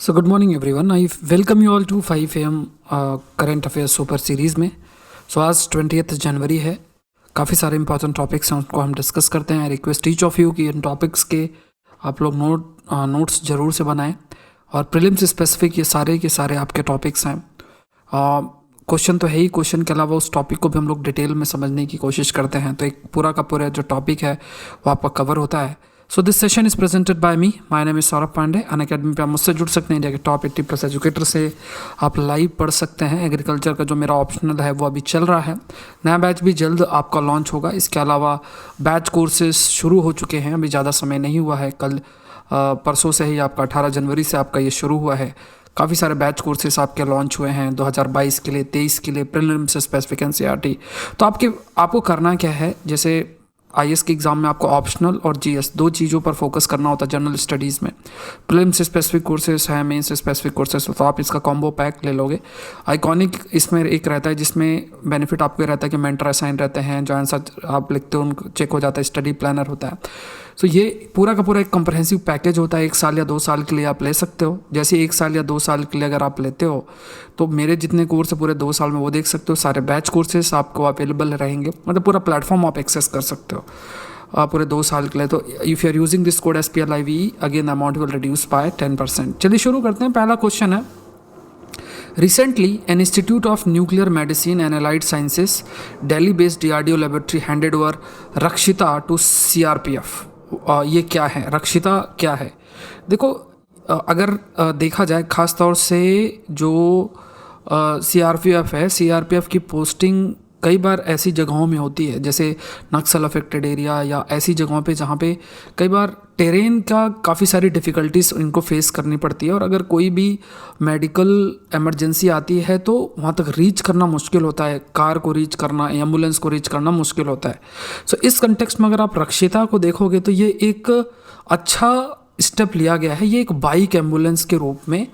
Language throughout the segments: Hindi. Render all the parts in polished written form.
So good morning everyone. I welcome you all to 5 AM current affairs super series में. सो आज 20th जनवरी है. काफ़ी सारे इंपॉर्टेंट टॉपिक्स हैं, उनको हम डिस्कस करते हैं. I request each of you कि इन टॉपिक्स के आप लोग नोट्स ज़रूर से बनाएं. और प्रीलिम्स स्पेसिफिक ये सारे के सारे आपके टॉपिक्स हैं. क्वेश्चन तो है ही, क्वेश्चन के अलावा उस टॉपिक को भी हम लोग डिटेल में समझने की कोशिश करते हैं. तो एक पूरा का पूरा जो टॉपिक है वो आपका कवर होता है. So this session is presented by me. My name is Saurabh Pandey. Unacademy पे आप मुझसे जुड़ सकते हैं. इंडिया के टॉप 80+ एजुकेटर से आप लाइव पढ़ सकते हैं. एग्रीकल्चर का जो मेरा ऑप्शनल है वो अभी चल रहा है. नया बैच भी जल्द आपका लॉन्च होगा. इसके अलावा बैच कोर्सेज शुरू हो चुके हैं, अभी ज़्यादा समय नहीं हुआ है. कल परसों से ही आपका 18 जनवरी से आपका ये शुरू हुआ है. काफ़ी सारे बैच कोर्सेस आपके लॉन्च हुए हैं 2022 के लिए, 23 के लिए, प्रीलिम्स स्पेसिफिक एनसीईआरटी. तो आपको करना क्या है, जैसे आईएएस के एग्ज़ाम में आपको ऑप्शनल और जीएस दो चीज़ों पर फोकस करना होता है जनरल स्टडीज़ में. प्रीलिम्स स्पेसिफिक कोर्सेस है, मेंस स्पेसिफिक कोर्सेस, तो आप इसका कॉम्बो पैक ले लोगे. आइकॉनिक इसमें एक रहता है जिसमें बेनिफिट आपको रहता है कि मेंटर असाइन रहते हैं, जो आंसर आप लिखते हो उनको चेक हो जाता है, स्टडी प्लानर होता है. तो ये पूरा का पूरा एक कम्प्रहेंसिव पैकेज होता है. 1 साल या 2 साल के लिए आप ले सकते हो. जैसे 1 साल या 2 साल के लिए अगर आप लेते हो तो मेरे जितने कोर्स है पूरे 2 साल में वो देख सकते हो. सारे बैच कोर्सेस आपको अवेलेबल रहेंगे, मतलब पूरा प्लेटफॉर्म आप एक्सेस कर सकते हो पूरे 2 साल के लिए. तो if you are using this code SPLIVE, again amount will reduce by 10%. चलिए शुरू करते हैं. पहला क्वेश्चन है, Recently, an Institute of Nuclear Medicine and Allied Sciences, Delhi-based DRDO laboratory handed over Rakshita to CRPF. ये क्या है, रक्षिता क्या है? देखो, अगर देखा जाए खास तौर से जो CRPF है, CRPF की पोस्टिंग कई बार ऐसी जगहों में होती है जैसे नक्सल अफेक्टेड एरिया या ऐसी जगहों पे जहाँ पे कई बार टेरेन का काफ़ी सारी डिफ़िकल्टीज इनको फेस करनी पड़ती है. और अगर कोई भी मेडिकल इमरजेंसी आती है तो वहाँ तक रीच करना मुश्किल होता है. कार को रीच करना, एम्बुलेंस को रीच करना मुश्किल होता है. सो इस कंटेक्स्ट में अगर आप रक्षिता को देखोगे तो ये एक अच्छा स्टेप लिया गया है. ये एक बाइक एम्बुलेंस के रूप में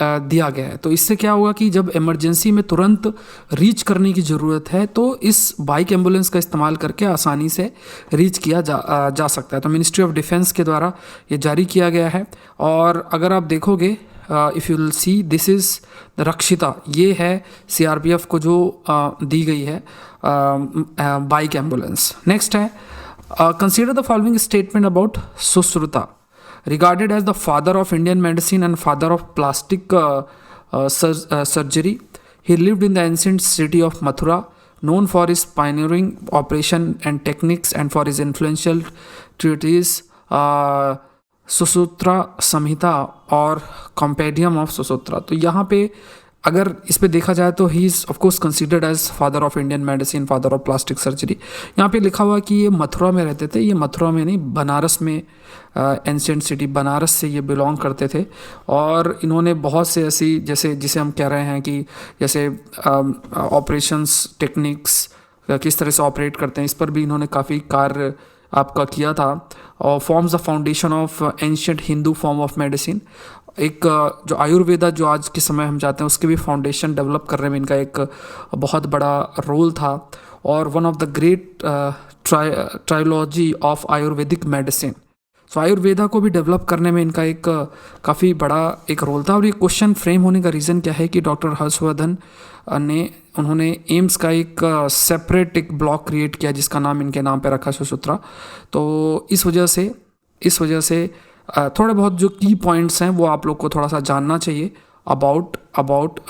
दिया गया है. तो इससे क्या होगा कि जब इमरजेंसी में तुरंत रीच करने की ज़रूरत है तो इस बाइक एम्बुलेंस का इस्तेमाल करके आसानी से रीच किया जा सकता है. तो मिनिस्ट्री ऑफ डिफेंस के द्वारा ये जारी किया गया है. और अगर आप देखोगे, if you will see, this is the रक्षिता. ये है CRPF को जो दी गई है बाइक एम्बुलेंस. नेक्स्ट है, consider the following statement about Sushruta. Regarded as the father of Indian medicine and father of plastic surgery, he lived in the ancient city of Mathura, known for his pioneering operation and techniques and for his influential treatise सुसूत्रा संहिता और कॉम्पेडियम ऑफ सुसूत्रा. तो यहाँ पे अगर इस पे देखा जाए तो he is of course considered as father of Indian medicine, father of plastic surgery. यहाँ पे लिखा हुआ कि ये मथुरा में रहते थे. ये मथुरा में नहीं, बनारस में, एंशिएंट सिटी बनारस से ये बिलोंग करते थे. और इन्होंने बहुत से ऐसी, जैसे जिसे हम कह रहे हैं कि जैसे ऑपरेशंस टेक्निक्स किस तरह से ऑपरेट करते हैं, इस पर भी इन्होंने काफ़ी कार्य आपका किया था. और forms the foundation of ancient Hindu form of medicine. एक जो आयुर्वेदा जो आज के समय हम चाहते हैं उसके भी फाउंडेशन डेवलप करने में इनका एक बहुत बड़ा रोल था. और one of the great trilogy of Ayurvedic medicine. So Ayurveda को भी डेवलप करने में इनका एक काफ़ी बड़ा एक रोल था. और ये क्वेश्चन फ्रेम होने का रीज़न क्या है कि डॉक्टर हर्षवर्धन उन्होंने एम्स का एक सेपरेट एक ब्लॉक क्रिएट किया जिसका नाम इनके नाम पे रखा, सुसूत्रा. तो इस वजह से थोड़े बहुत जो की पॉइंट्स हैं वो आप लोग को थोड़ा सा जानना चाहिए अबाउट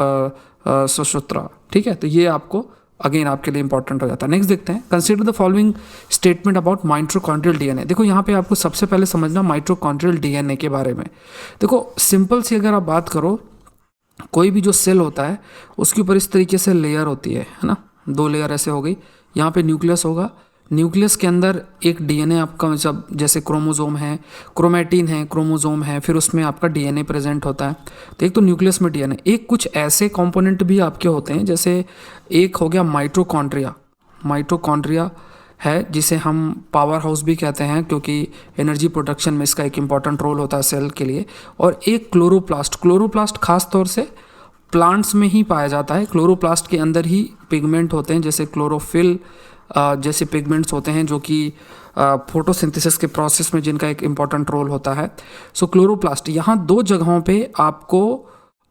सुसूत्रा. ठीक है, तो ये आपको अगेन आपके लिए इंपॉर्टेंट हो जाता है. नेक्स्ट देखते हैं, consider the following statement about mitochondrial DNA. देखो यहाँ पे आपको सबसे पहले समझना माइटोकॉन्ड्रियल DNA के बारे में. देखो सिंपल सी अगर आप बात करो, कोई भी जो सेल होता है उसके ऊपर इस तरीके से लेयर होती है ना, 2 लेयर ऐसे हो गई. यहाँ पे न्यूक्लियस होगा. न्यूक्लियस के अंदर एक DNA आपका, मतलब जैसे क्रोमोजोम है, क्रोमेटिन है, क्रोमोजोम है, फिर उसमें आपका DNA प्रेजेंट होता है. तो एक तो न्यूक्लियस में DNA, एक कुछ ऐसे कंपोनेंट भी आपके होते हैं, जैसे एक हो गया माइटोकॉन्ड्रिया. माइटोकॉन्ड्रिया है जिसे हम पावर हाउस भी कहते हैं क्योंकि एनर्जी प्रोडक्शन में इसका एक इम्पॉर्टेंट रोल होता है सेल के लिए. और एक क्लोरोप्लास्ट खास तौर से प्लांट्स में ही पाया जाता है. क्लोरोप्लास्ट के अंदर ही पिगमेंट होते हैं जैसे क्लोरोफिल जैसे पिगमेंट्स होते हैं जो कि फोटोसिंथेसिस के प्रोसेस में जिनका एक इम्पॉर्टेंट रोल होता है। सो क्लोरोप्लास्ट, यहाँ 2 जगहों पे आपको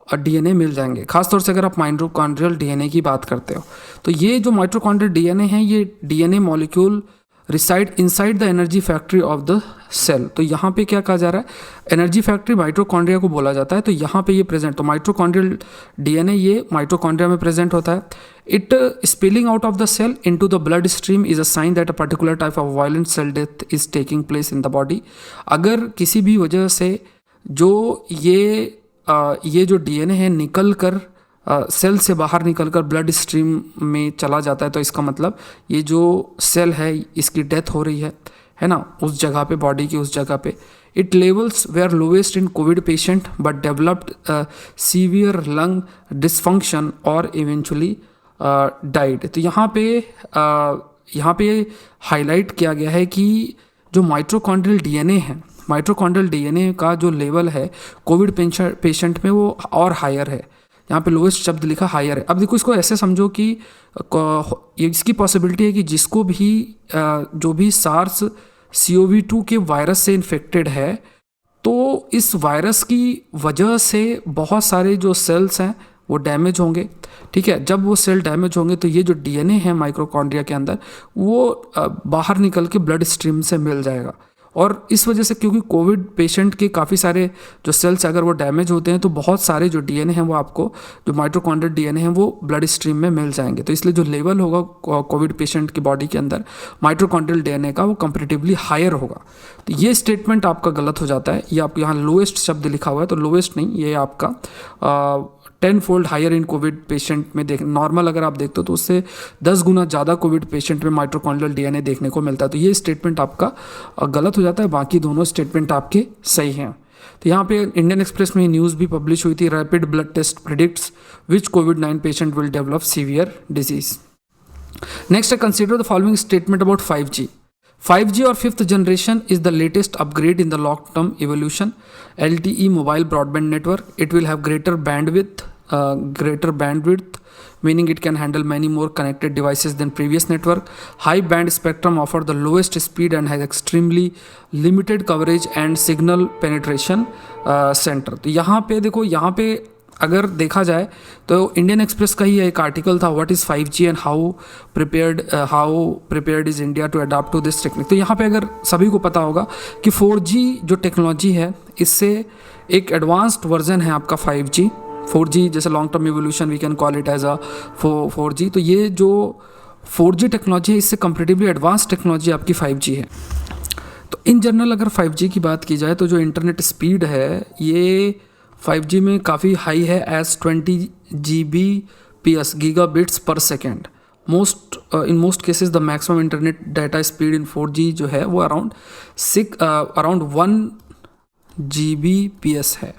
डीएनए मिल जाएंगे। खासतौर से अगर आप माइटोकॉन्ड्रियल डीएनए की बात करते हो तो ये जो माइटोकॉन्ड्रियल डीएनए है, ये DNA molecule reside inside the energy factory of the cell. तो यहाँ पे क्या कहा जा रहा है, एनर्जी फैक्ट्री माइटोकॉन्ड्रिया को बोला जाता है। तो यहाँ पे ये प्रेजेंट, तो माइटोकॉन्ड्रियल डीएनए ये माइटोकॉन्ड्रिया में प्रेजेंट होता है। It spilling out of the cell into the blood stream is a sign that a particular type of violent cell death is taking place in the body. अगर किसी भी वजह से जो ये जो डीएनए है निकल कर सेल से बाहर निकलकर ब्लड स्ट्रीम में चला जाता है, तो इसका मतलब ये जो सेल है इसकी डेथ हो रही है ना, उस जगह पे, बॉडी की उस जगह पे। It levels were lowest in covid patient but developed severe lung dysfunction और इवेंचुअली डाइड। तो यहाँ पे हाईलाइट किया गया है कि जो माइटोकॉन्ड्रियल डीएनए है, माइटोकॉन्ड्रियल डीएनए का जो लेवल है कोविड पेशेंट में वो और हायर है। यहाँ पे लोएस्ट शब्द लिखा हायर है। अब देखो, इसको ऐसे समझो कि इसकी पॉसिबिलिटी है कि जिसको भी जो भी सार्स CoV-2 के वायरस से इन्फेक्टेड है, तो इस वायरस की वजह से बहुत सारे जो सेल्स हैं वो डैमेज होंगे। ठीक है, जब वो सेल डैमेज होंगे तो ये जो डीएनए है माइटोकॉन्ड्रिया के अंदर वो बाहर निकल के ब्लड स्ट्रीम से मिल जाएगा। और इस वजह से, क्योंकि कोविड पेशेंट के काफ़ी सारे जो सेल्स अगर वो डैमेज होते हैं तो बहुत सारे जो डीएनए हैं वो आपको, जो माइटोकॉन्ड्रियल डीएनए हैं वो ब्लड स्ट्रीम में मिल जाएंगे। तो इसलिए जो लेवल होगा कोविड पेशेंट की बॉडी के अंदर माइटोकॉन्ड्रियल डीएनए का वो कंपैरेटिवली हायर होगा। तो ये स्टेटमेंट आपका गलत हो जाता है। ये आपको यहाँ लोएस्ट शब्द लिखा हुआ है, तो लोएस्ट नहीं, ये आपका 10 fold higher in covid patient में देख, नॉर्मल अगर आप देखते हो तो उससे 10 गुना ज़्यादा कोविड पेशेंट में माइटोकॉन्ड्रियल डीएनए देखने को मिलता है। तो ये स्टेटमेंट आपका गलत हो जाता है, बाकी दोनों स्टेटमेंट आपके सही हैं। तो यहाँ पे इंडियन एक्सप्रेस में न्यूज़ भी पब्लिश हुई थी, rapid blood test predicts which COVID patient will develop severe disease. Next, consider the following statement about 5G. 5G or 5th generation is the latest upgrade in the long-term evolution. LTE mobile broadband network. It will have greater bandwidth, meaning it can handle many more connected devices than previous network. High band spectrum offer the lowest speed and has extremely limited coverage and signal penetration center. तो यहाँ पे देखो, यहाँ पे अगर देखा जाए तो इंडियन एक्सप्रेस का ही एक आर्टिकल था, what is 5G and how prepared is India to adapt to this technique. तो यहाँ पे अगर सभी को पता होगा कि 4G जो टेक्नोलॉजी है, इससे एक एडवांस्ड वर्जन है आपका 5G। 4G जैसे long term evolution we can call it as a 4G। तो ये जो 4G टेक्नोलॉजी है, इससे कंपेरेटिवली एडवांस टेक्नोलॉजी आपकी 5G है। तो इन जनरल अगर 5G की बात की जाए तो जो इंटरनेट स्पीड है ये 5G में काफ़ी हाई है, as 20 Gbps gigabits per second. In most cases the maximum internet data speed in 4G जो है वो अराउंड 1 Gbps है।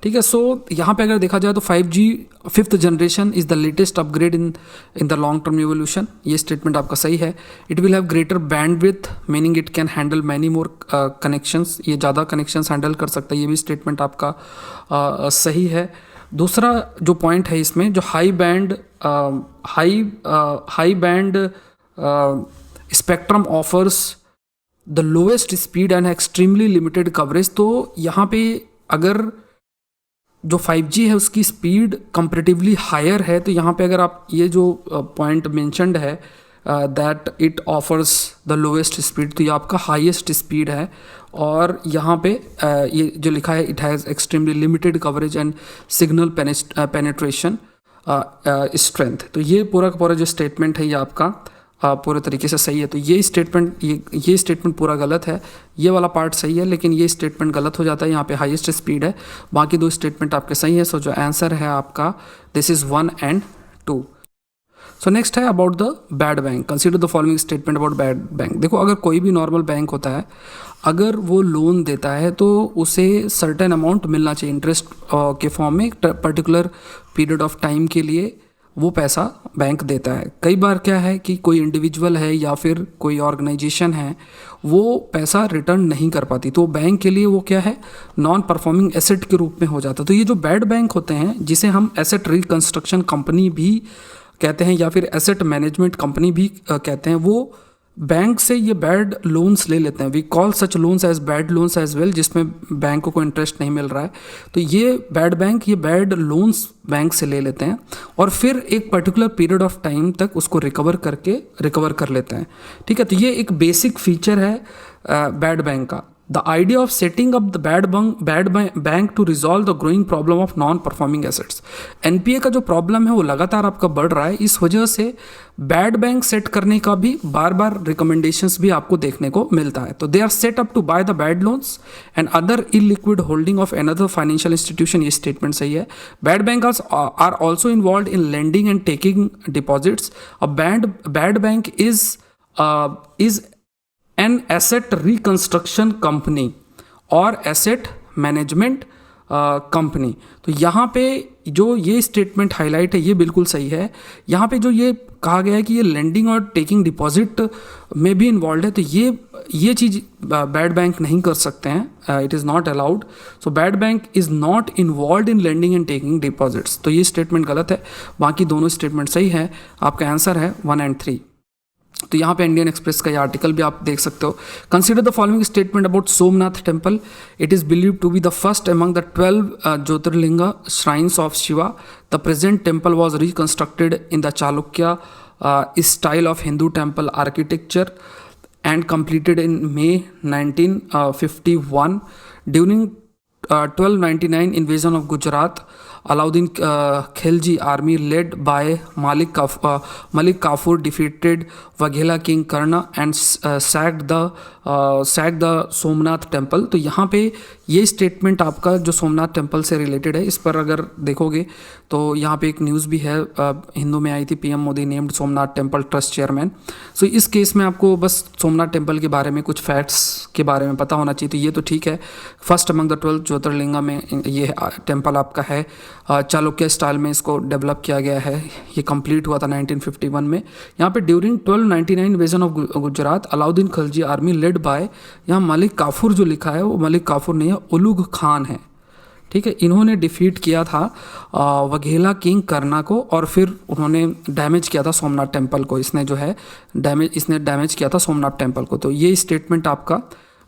ठीक है, सो यहाँ पे अगर देखा जाए तो 5G 5th generation is the latest upgrade in the long term evolution. ये स्टेटमेंट आपका सही है। It will have greater bandwidth, meaning it can handle many more connections. ये ज़्यादा कनेक्शंस हैंडल कर सकता है, ये भी स्टेटमेंट आपका सही है। दूसरा जो पॉइंट है इसमें, जो high band spectrum offers the lowest speed and extremely limited coverage. तो यहाँ पे अगर जो 5G है उसकी स्पीड कंपैरेटिवली हायर है, तो यहाँ पे अगर आप ये जो पॉइंट मेंशन्ड है that it offers the lowest speed, तो ये आपका हाईएस्ट स्पीड है। और यहाँ पे ये जो लिखा है, it has extremely limited coverage and signal penetration strength. तो ये पूरा का पूरा जो स्टेटमेंट है ये आपका पूरे तरीके से सही है। तो ये स्टेटमेंट पूरा गलत है। ये वाला पार्ट सही है, लेकिन ये स्टेटमेंट गलत हो जाता है। यहाँ पे हाईएस्ट स्पीड है, बाकी 2 स्टेटमेंट आपके सही है। सो जो आंसर है आपका this is 1 and 2। So next है about the bad bank. Consider the following statement about bad bank. देखो, अगर कोई भी नॉर्मल बैंक होता है, अगर वो लोन देता है तो उसे सर्टेन अमाउंट मिलना चाहिए इंटरेस्ट के फॉर्म में, पर्टिकुलर पीरियड ऑफ टाइम के लिए वो पैसा बैंक देता है। कई बार क्या है कि कोई इंडिविजुअल है या फिर कोई ऑर्गेनाइजेशन है, वो पैसा रिटर्न नहीं कर पाती, तो बैंक के लिए वो क्या है, नॉन परफॉर्मिंग एसेट के रूप में हो जाता है। तो ये जो बैड बैंक होते हैं, जिसे हम एसेट रिकंस्ट्रक्शन कंपनी भी कहते हैं या फिर एसेट मैनेजमेंट कंपनी भी कहते हैं, वो बैंक से ये बैड लोन्स ले लेते हैं। We call such loans as bad loans as well, जिसमें बैंक को इंटरेस्ट नहीं मिल रहा है, तो ये बैड लोन्स बैंक से ले लेते हैं और फिर एक पर्टिकुलर पीरियड ऑफ टाइम तक उसको रिकवर कर लेते हैं। ठीक है, तो ये एक बेसिक फीचर है बैड बैंक का। The idea of setting up the bad bank to resolve the growing problem of non performing assets. NPA का जो प्रॉब्लम है वो लगातार आपका बढ़ रहा है, इस वजह से बैड बैंक सेट करने का भी बार बार रिकमेंडेशंस भी आपको देखने को मिलता है। तो they are set up to buy the bad loans and other illiquid holding of another financial institution. ये स्टेटमेंट सही है। Bad bank are also involve in lending and taking deposits. A bad bank is an asset reconstruction company और एसेट मैनेजमेंट कंपनी। तो यहाँ पे जो ये स्टेटमेंट हाईलाइट है ये बिल्कुल सही है। यहाँ पे जो ये कहा गया है कि ये लेंडिंग और टेकिंग डिपॉजिट में भी इन्वॉल्व है, तो ये चीज़ बैड बैंक नहीं कर सकते हैं, it is not allowed. So bad bank is not involve in lending and taking deposits. तो ये स्टेटमेंट गलत है, बाकी दोनों स्टेटमेंट सही है। आपका आंसर है 1 और 3। तो यहाँ पे इंडियन एक्सप्रेस का ये आर्टिकल भी आप देख सकते हो। Consider the following statement about Somnath temple. It is believed to be the first among the 12 jyotirlinga shrines of Shiva. The present temple was reconstructed in the Chalukya style of Hindu temple architecture and completed in May 1951. During 1299 invasion of Gujarat, Alauddin Khilji army led by Malik Kafur defeated Waghela king Karna and sacked the Somnath temple. तो यहाँ पे ये स्टेटमेंट आपका जो सोमनाथ टेम्पल से रिलेटेड है, इस पर अगर देखोगे तो यहाँ पे एक न्यूज़ भी है, हिंदू में आई थी, PM Modi named Somnath temple trust chairman. So इस केस में आपको बस सोमनाथ टेम्पल के बारे में कुछ फैक्ट्स के बारे में पता होना चाहिए। तो ये तो ठीक है, फर्स्ट अमंग द 12 ज्योतिर्लिंगा में ये टेम्पल आपका है। चालुक्य स्टाइल में इसको डेवलप किया गया है। ये कंप्लीट हुआ था 1951 में। यहाँ पे during 1299 invasion of Gujarat, Alauddin Khilji army led by, यहाँ मलिक काफूर जो लिखा है वो मलिक काफूर नहीं है, उलुग खान है। ठीक है, इन्होंने डिफीट किया था वघेला किंग करना को और फिर उन्होंने डैमेज किया था सोमनाथ टेम्पल को। इसने डैमेज किया था सोमनाथ टेम्पल को। तो ये स्टेटमेंट आपका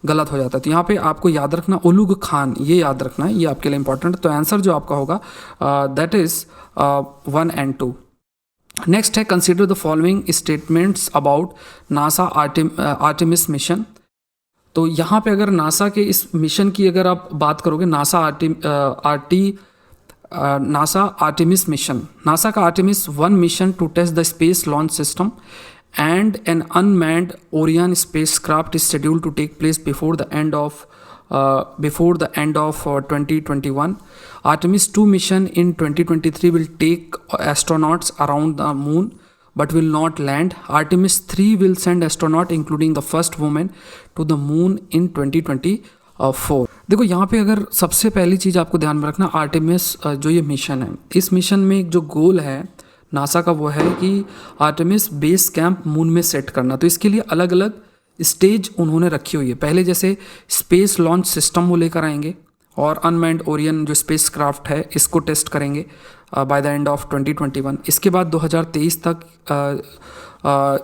गलत हो जाता है। तो यहाँ पे आपको याद रखना उलुग खान, ये याद रखना है, ये आपके लिए इंपॉर्टेंट। तो आंसर जो आपका होगा दैट इज 1 और 2। नेक्स्ट है consider the following statements about NASA Artemis mission. तो यहाँ पे अगर नासा के इस मिशन की अगर आप बात करोगे, नासा आर्टेमिस मिशन, नासा का Artemis 1 mission to test the space launch system and an unmanned Orion spacecraft is scheduled to take place before the end of 2021. Artemis 2 mission in 2023 will take astronauts around the moon but will not land. Artemis 3 will send astronaut including the first woman to the moon in 2024. देखो यहाँ पे अगर सबसे पहली चीज़ आपको ध्यान में रखना, आर्टेमिस जो ये मिशन है, इस मिशन में एक जो गोल है नासा का वो है कि आर्टेमिस बेस कैंप मून में सेट करना। तो इसके लिए अलग अलग स्टेज उन्होंने रखी हुई है। पहले जैसे स्पेस लॉन्च सिस्टम वो लेकर आएंगे और अनमैन्ड ओरियन जो स्पेस क्राफ्ट है इसको टेस्ट करेंगे बाय द एंड ऑफ 2021। इसके बाद 2023 तक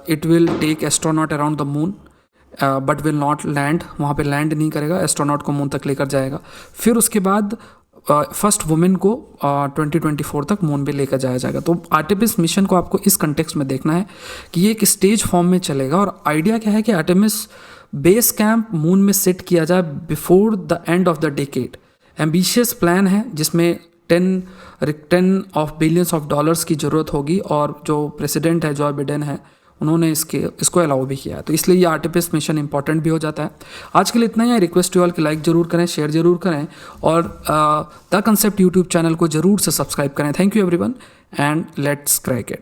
it will take astronaut around the moon but will not land, वहाँ पे लैंड नहीं करेगा, एस्ट्रोनॉट को मून तक लेकर जाएगा। फिर उसके बाद फर्स्ट वुमेन को 2024 तक मून पे लेकर जाया जाएगा। तो आर्टेमिस मिशन को आपको इस कंटेक्स्ट में देखना है कि ये एक स्टेज फॉर्म में चलेगा और आइडिया क्या है कि आर्टेमिस बेस कैंप मून में सेट किया जाए before the end of the decade. Ambitious plan है जिसमें 10 ऑफ बिलियंस ऑफ डॉलर्स की ज़रूरत होगी और जो प्रेसिडेंट है जो बाइडेन है उन्होंने इसको अलाउ भी किया है। तो इसलिए ये आर्टेमिस मिशन इंपॉर्टेंट भी हो जाता है। आज के लिए इतना ही है। रिक्वेस्ट यू ऑल कि लाइक जरूर करें, शेयर जरूर करें और द कंसेप्ट यूट्यूब चैनल को जरूर से सब्सक्राइब करें। Thank you everyone and let's crack it.